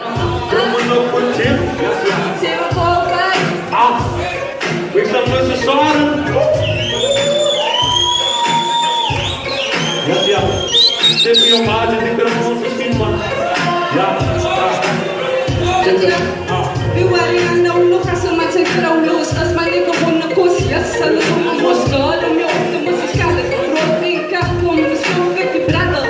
Jongen op een tip. Zeg maar gewoon, kijk. Ah, ik sta tussen zaren. Ja. Dit is je maat en ik kan hem misschien man. Ja. Eu ariana uno caso ma c'è tra uno stas ma ne con così assalo con uno scalo mio ultimo musicale rovinca come uno scope che brado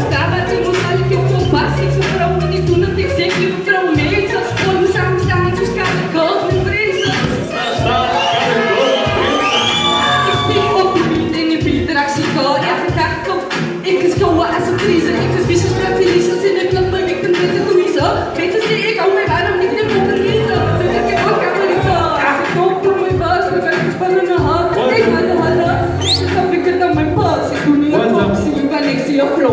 stava di musale che può passi sopra uno di tu non ti sei che fra un mezzo come siamo ci scale come presa ik op in je bidragsiko ja verkako ik is gewoon als een crisis ik is bis strategisch als in de klap maar ik kan met de louise weet je ik hou mij waarom niet de motorlize dat ik ook kan niet als ik kom voor mijn baas dan ben ik spannende hand ik ben de handen dan heb ik het aan mijn pas ik doe niet op optie ik ben niks hier pro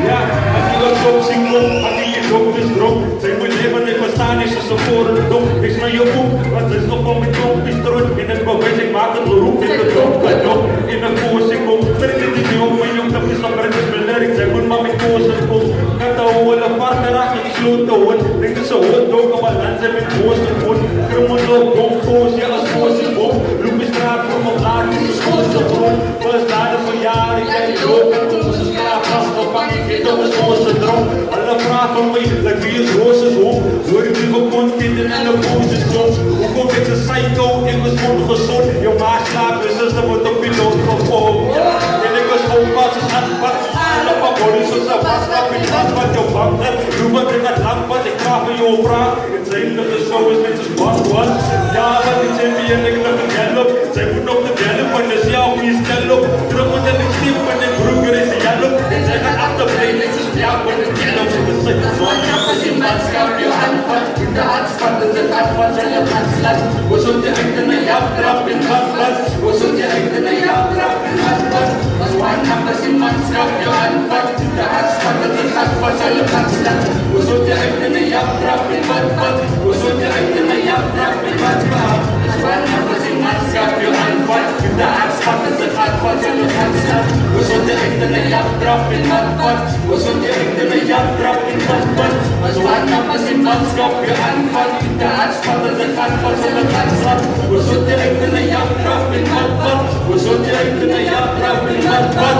Ja, als je dat zo ziet komt, als je je dronk is dronk. Zij moet leven niet verstaan, is ze voor een dom. Is naar je boek, wat is nog van mijn dronk is terug. In het bewijs, ik maak het beroep, is de dronk, het dronk. In een koos, ik kom, verder in die jong, mijn jong, dat is nog verder met werk. Zij moet maar mijn koos, het kom. Gaat de holle vark, raak ik sloot te hoor. Denk dat ze hoort, ook maar dan zijn met koos, het kom. Krummen op, dom, koos, ja, als koos, het kom. Loop is straat, kom op laag, is de koos, het kom. First daden van jaren, jij die loop, en toen is het klaar, vast, dan pak ik het op. Zoals droom, alle vragen van mij, dat wie is roze zo. Door ik nu gekond kinderen en een boze soms. Hoe kom ik een psycho, ik was gewoon gezond. Je maag slaapt, dus zuster wordt een piloot gevolgd. En ik was opa, ze had wat. En op mijn body, zo ze was, dat ik had wat je bang hebt. Doe wat in het lang, wat ik vraag van jou vraag. Het zijn dat de show is met z'n wat. Ja, wat ik zijn wie en ik nog een geld op. Zij moet op de bellen van de zelf, wie stel op. Drummen en ik stief met de broeker is de jel op. En zij gaat achterblijven. Ja, wat ik ken op z'n gezicht. Zo'n kappers in maatschap, je aanvat. In de hartspad, dat het aanvat zijn je hartslag. We zullen je echt in een jaftrap in hartpad. We zullen je echt in een jaftrap in hartpad. Zo'n kappers in maatschap, je aanvat. In de hartspad, dat het aanvat zijn je hartslag. We zullen je echt in een jaftrap in hartpad. We zullen je echt in een jaftrap in hartpad. Zo'n kappers in maatschap, je aanvat. In de hartspad, dat het aanvat zijn je hartslag. We zullen je echt in een jaftrap in hartpad. We zullen je echt in een jaftrap in hartpad. Zo'n kappers in maatschap, je aanvat. In de hartspad, dat het aanvat zijn je hartslag. We zullen je echt in een jaftrap in hartpad. We zullen je echt in een jaftrap in hartpad.